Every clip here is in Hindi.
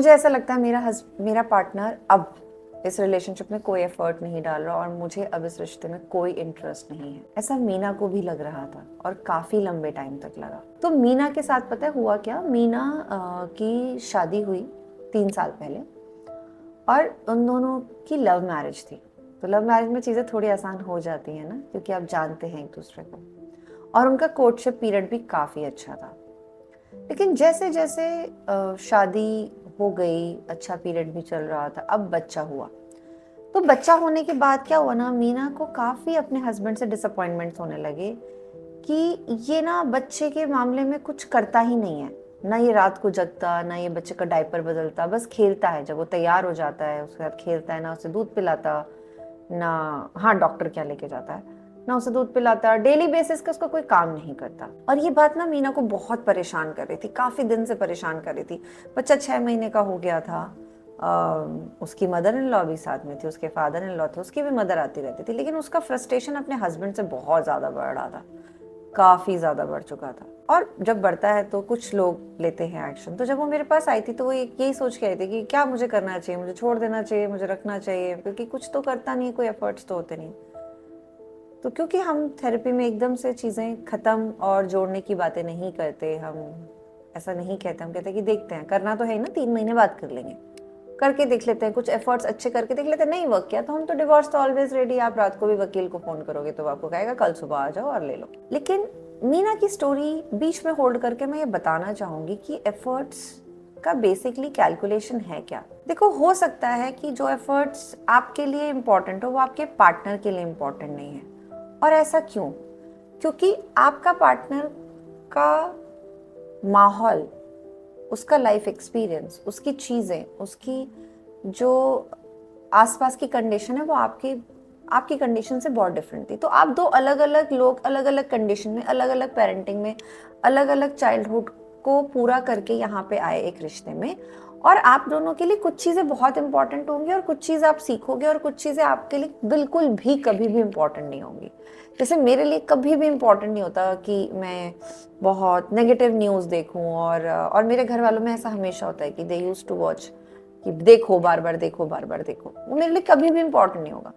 मुझे ऐसा लगता है मेरा पार्टनर अब इस रिलेशनशिप में कोई एफर्ट नहीं डाल रहा और मुझे अब इस रिश्ते में कोई इंटरेस्ट नहीं है। ऐसा मीना को भी लग रहा था और काफ़ी लंबे टाइम तक लगा। तो मीना के साथ पता है हुआ क्या, मीना की शादी हुई 3 साल पहले और उन दोनों की लव मैरिज थी। तो लव मैरिज में चीज़ें थोड़ी आसान हो जाती हैं ना, क्योंकि आप जानते हैं एक दूसरे को, और उनका कोर्टशिप पीरियड भी काफ़ी अच्छा था। लेकिन जैसे जैसे शादी हो गई, अच्छा पीरियड भी चल रहा था, अब बच्चा हुआ। तो बच्चा होने के बाद क्या हुआ ना, मीना को काफ़ी अपने हस्बैंड से डिसअपॉइंटमेंट्स होने लगे कि ये ना बच्चे के मामले में कुछ करता ही नहीं है। ना ये रात को जगता, ना ये बच्चे का डायपर बदलता, बस खेलता है। जब वो तैयार हो जाता है उसके साथ खेलता है, ना उसे दूध पिलाता, ना हाँ डॉक्टर क्या लेके जाता है, ना उसे दूध पिलाता, डेली बेसिस का उसका कोई काम नहीं करता। और ये बात ना मीना को बहुत परेशान कर रही थी, काफ़ी दिन से परेशान कर रही थी। बच्चा 6 महीने का हो गया था। उसकी मदर इन लॉ भी साथ में थी, उसके फादर इन लॉ थे, उसकी भी मदर आती रहती थी, लेकिन उसका फ्रस्ट्रेशन अपने हस्बैंड से बहुत ज़्यादा बढ़ रहा था, काफ़ी ज़्यादा बढ़ चुका था। और जब बढ़ता है तो कुछ लोग लेते हैं एक्शन। तो जब वो मेरे पास आई थी तो वो यही सोच के आई थी कि क्या मुझे करना चाहिए, मुझे छोड़ देना चाहिए, मुझे रखना चाहिए, क्योंकि कुछ तो करता नहीं, कोई एफर्ट्स तो होते नहीं। तो क्योंकि हम थेरेपी में एकदम से चीज़ें ख़त्म और जोड़ने की बातें नहीं करते, हम ऐसा नहीं कहते, हम कहते हैं कि देखते हैं, करना तो है ना, 3 महीने बाद कर लेंगे, करके देख लेते हैं, कुछ एफर्ट्स अच्छे करके देख लेते हैं, नहीं वर्क किया तो हम तो डिवोर्स तो ऑलवेज रेडी। आप रात को भी वकील को फोन करोगे तो आपको कहेगा कल सुबह आ जाओ और ले लो। लेकिन मीना की स्टोरी बीच में होल्ड करके मैं ये बताना चाहूंगी कि एफर्ट्स का बेसिकली कैलकुलेशन है क्या। देखो, हो सकता है कि जो एफर्ट्स आपके लिए इम्पोर्टेंट हो वो आपके पार्टनर के लिए इम्पोर्टेंट नहीं है। और ऐसा क्यों? क्योंकि आपका पार्टनर का माहौल, उसका लाइफ एक्सपीरियंस, उसकी चीज़ें, उसकी जो आसपास की कंडीशन है वो आपकी कंडीशन से बहुत डिफरेंट थी। तो आप दो अलग अलग लोग, अलग अलग कंडीशन में, अलग अलग पेरेंटिंग में, अलग अलग चाइल्डहुड को पूरा करके यहाँ पे आए एक रिश्ते में। और आप दोनों के लिए कुछ चीज़ें बहुत इंपॉर्टेंट होंगी और कुछ चीज़ें आप सीखोगे और कुछ चीज़ें आपके लिए बिल्कुल भी कभी भी इंपॉर्टेंट नहीं होंगी। जैसे मेरे लिए कभी भी इंपॉर्टेंट नहीं होता कि मैं बहुत नेगेटिव न्यूज़ देखूं, और मेरे घर वालों में ऐसा हमेशा होता है कि दे यूज टू वॉच कि देखो, बार बार देखो, बार बार देखो। वो मेरे लिए कभी भी इंपॉर्टेंट नहीं होगा।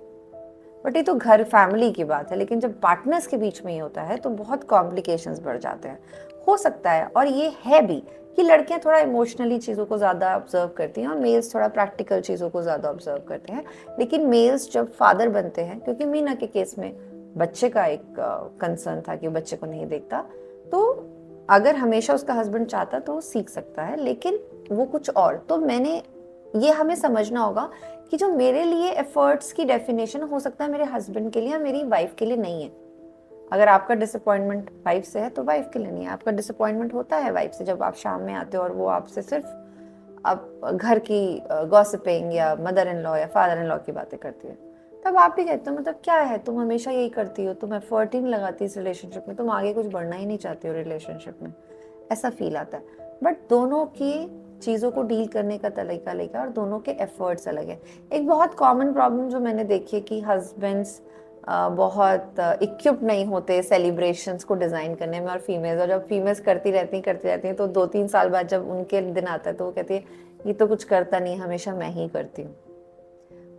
बट ये तो घर फैमिली की बात है, लेकिन जब पार्टनर्स के बीच में ही होता है तो बहुत कॉम्प्लिकेशंस बढ़ जाते हैं। हो सकता है, और ये है भी, कि लड़कियां थोड़ा इमोशनली चीज़ों को ज़्यादा ऑब्जर्व करती हैं और मेल्स थोड़ा प्रैक्टिकल चीज़ों को ज़्यादा ऑब्जर्व करते हैं। लेकिन मेल्स जब फादर बनते हैं, क्योंकि मीना के केस में बच्चे का एक कंसर्न था कि बच्चे को नहीं देखता, तो अगर हमेशा उसका हस्बैंड चाहता तो वो सीख सकता है, लेकिन वो कुछ और। तो ये हमें समझना होगा कि जो मेरे लिए एफर्ट्स की डेफिनेशन हो सकता है मेरे हस्बैंड के लिए या मेरी वाइफ के लिए नहीं है। अगर आपका डिसअपॉइंटमेंट वाइफ से है तो वाइफ के लिए नहीं है। आपका डिसअपॉइंटमेंट होता है वाइफ से जब आप शाम में आते हो और वो आपसे सिर्फ आप घर की गॉसिपिंग या मदर इन लॉ या फादर इन लॉ की बातें करती है, तब आप भी कहते हो मतलब क्या है, तुम हमेशा यही करती हो, तुम एफर्ट ही नहीं लगाती इस रिलेशनशिप में, तुम आगे कुछ बढ़ना ही नहीं चाहती हो रिलेशनशिप में, ऐसा फील आता है। बट दोनों की चीज़ों को डील करने का तरीका लेकर और दोनों के एफर्ट्स अलग है। एक बहुत कॉमन प्रॉब्लम जो मैंने देखी है कि हस्बैंड्स बहुत इक्विप नहीं होते सेलिब्रेशंस को डिज़ाइन करने में, और फीमेल्स, और जब फीमेल्स करती रहती हैं तो 2-3 साल बाद जब उनके दिन आता है तो वो कहती है ये तो कुछ करता नहीं, हमेशा मैं ही करती हूँ।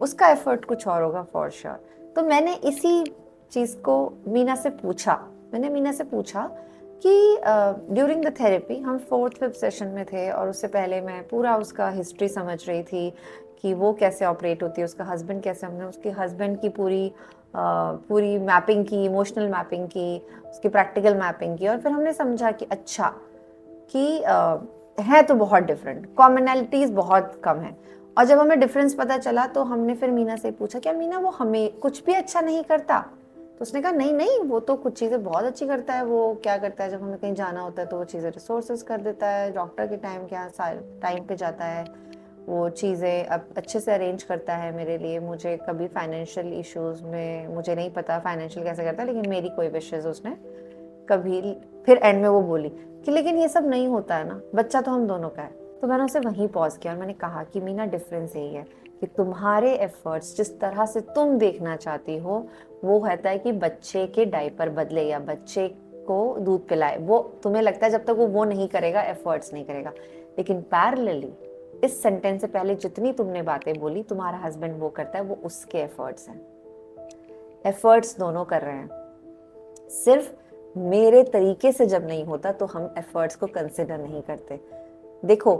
उसका एफर्ट कुछ और होगा फॉर श्योर। तो मैंने इसी चीज़ को मैंने मीना से पूछा कि ड्यूरिंग द थेरेपी, हम 4th-5th सेशन में थे और उससे पहले मैं पूरा उसका हिस्ट्री समझ रही थी कि वो कैसे ऑपरेट होती है, उसका हस्बैंड कैसे, हमने उसके हस्बैंड की पूरी मैपिंग की, इमोशनल मैपिंग की, उसकी प्रैक्टिकल मैपिंग की, और फिर हमने समझा कि अच्छा, कि है तो बहुत डिफरेंट, कॉमनैलिटीज़ बहुत कम है। और जब हमें डिफरेंस पता चला तो हमने फिर मीना से पूछा क्या मीना वो हमें कुछ भी अच्छा नहीं करता? तो उसने कहा नहीं नहीं, वो तो कुछ चीज़ें बहुत अच्छी करता है। वो क्या करता है, जब हमें कहीं जाना होता है तो वो चीज़ें रिसोर्सेज कर देता है, डॉक्टर के टाइम पे जाता है, वो चीज़ें अब अच्छे से अरेंज करता है मेरे लिए। मुझे कभी फाइनेंशियल इश्यूज़ में, मुझे नहीं पता फाइनेंशियल कैसे करता है, लेकिन मेरी कोई विशेज़ उसने कभी, फिर एंड में वो बोली कि लेकिन ये सब नहीं होता है ना, बच्चा तो हम दोनों का है। तो मैंने उसे वहीं पॉज किया और मैंने कहा कि मीना, डिफरेंस यही है कि तुम्हारे एफर्ट्स जिस तरह से तुम देखना चाहती हो वो होता है कि बच्चे के डायपर बदले या बच्चे को दूध पिलाए। वो तुम्हें लगता है जब तक वो नहीं करेगा, एफर्ट्स नहीं करेगा। लेकिन पैरेलली इस सेंटेंस से पहले जितनी तुमने बातें बोली तुम्हारा हस्बैंड वो करता है, वो उसके एफर्ट्स हैं। एफर्ट्स दोनों कर रहे हैं, सिर्फ मेरे तरीके से जब नहीं होता तो हम एफर्ट्स को कंसिडर नहीं करते। देखो,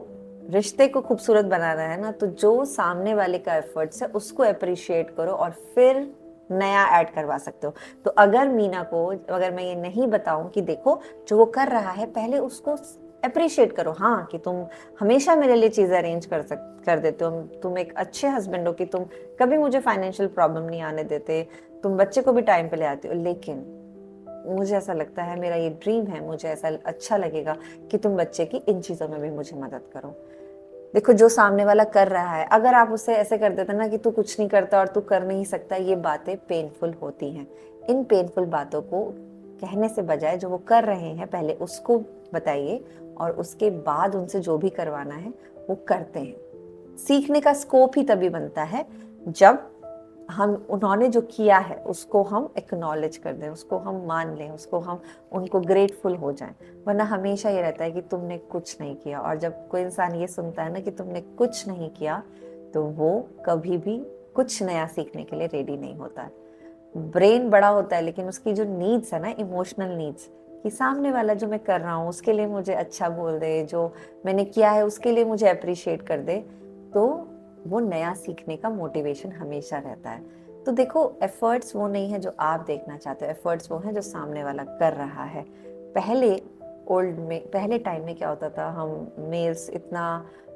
रिश्ते को खूबसूरत बनाना है ना, तो जो सामने वाले का एफर्ट्स है उसको अप्रिशिएट करो और फिर नया ऐड करवा सकते हो। तो अगर मीना को, अगर मैं ये नहीं बताऊं कि देखो जो वो कर रहा है पहले उसको अप्रिशिएट करो, हाँ कि तुम हमेशा मेरे लिए चीजें अरेंज कर देते हो, तुम एक अच्छे हस्बैंड हो कि तुम कभी मुझे फाइनेंशियल प्रॉब्लम नहीं आने देते, तुम बच्चे को भी टाइम पे ले आते हो, लेकिन मुझे ऐसा लगता है, मेरा ये ड्रीम है, मुझे ऐसा अच्छा लगेगा कि तुम बच्चे की इन चीज़ों में भी मुझे मदद करो। देखो जो सामने वाला कर रहा है, अगर आप उसे ऐसे कर देते ना कि तू कुछ नहीं करता और तू कर नहीं सकता, ये बातें पेनफुल होती हैं। इन पेनफुल बातों को कहने से बजाय जो वो कर रहे हैं पहले उसको बताइए और उसके बाद उनसे जो भी करवाना है वो करते हैं। सीखने का स्कोप ही तभी बनता है जब हम उन्होंने जो किया है उसको हम एक्नॉलेज कर दें, उसको हम मान लें, उसको हम उनको ग्रेटफुल हो जाएं। वरना हमेशा ये रहता है कि तुमने कुछ नहीं किया, और जब कोई इंसान ये सुनता है ना कि तुमने कुछ नहीं किया तो वो कभी भी कुछ नया सीखने के लिए रेडी नहीं होता है। ब्रेन बड़ा होता है लेकिन उसकी जो नीड्स है ना, इमोशनल नीड्स, कि सामने वाला जो मैं कर रहा हूँ उसके लिए मुझे अच्छा बोल दे, जो मैंने किया है उसके लिए मुझे अप्रिशिएट कर दे, तो वो नया सीखने का मोटिवेशन हमेशा रहता है। तो देखो, एफर्ट्स वो नहीं है जो आप देखना चाहते हो, एफर्ट्स वो हैं जो सामने वाला कर रहा है। पहले पहले टाइम में क्या होता था,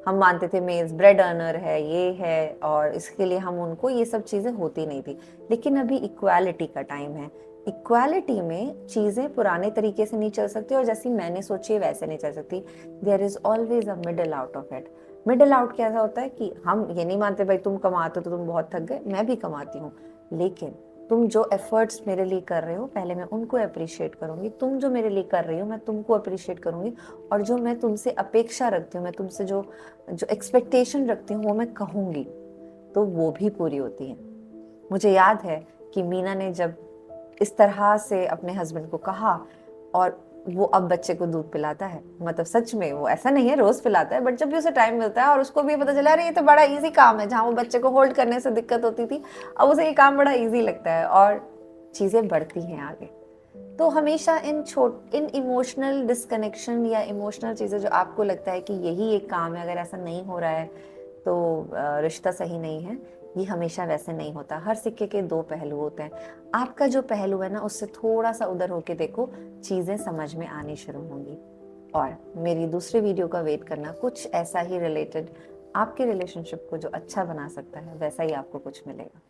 हम मानते थे मेल्स ब्रेड अर्नर है, ये है, और इसके लिए हम उनको, ये सब चीज़ें होती नहीं थी। लेकिन अभी इक्वालिटी का टाइम है। इक्वालिटी में चीज़ें पुराने तरीके से नहीं चल सकती और जैसी मैंने सोची है वैसे नहीं चल सकती। There is always a middle out of it. Middle out कैसा होता है कि हम ये नहीं मानते भाई तुम कमाते हो तो तुम बहुत थक गए, मैं भी कमाती हूँ, लेकिन तुम जो एफर्ट्स मेरे लिए कर रहे हो पहले मैं उनको अप्रिशिएट करूंगी, तुम जो मेरे लिए कर रही हो मैं तुमको अप्रिशिएट करूंगी, और जो मैं तुमसे अपेक्षा रखती हूँ, मैं तुमसे जो जो एक्सपेक्टेशन रखती हूँ वो मैं कहूँगी, तो वो भी पूरी होती है। मुझे याद है कि मीना ने जब इस तरह से अपने हस्बैंड को कहा, और वो अब बच्चे को दूध पिलाता है, मतलब सच में वो ऐसा नहीं है रोज पिलाता है, बट जब भी उसे टाइम मिलता है और उसको भी पता चला, अरे ये तो बड़ा इजी काम है, जहाँ वो बच्चे को होल्ड करने से दिक्कत होती थी अब उसे ये काम बड़ा इजी लगता है और चीजें बढ़ती हैं आगे। तो हमेशा इन इमोशनल डिस्कनेक्शन या इमोशनल चीज़ें जो आपको लगता है कि यही एक काम है, अगर ऐसा नहीं हो रहा है तो रिश्ता सही नहीं है, ये हमेशा वैसे नहीं होता। हर सिक्के के दो पहलू होते हैं। आपका जो पहलू है ना उससे थोड़ा सा उधर होके देखो, चीज़ें समझ में आनी शुरू होंगी। और मेरी दूसरी वीडियो का वेट करना, कुछ ऐसा ही रिलेटेड आपके रिलेशनशिप को जो अच्छा बना सकता है वैसा ही आपको कुछ मिलेगा।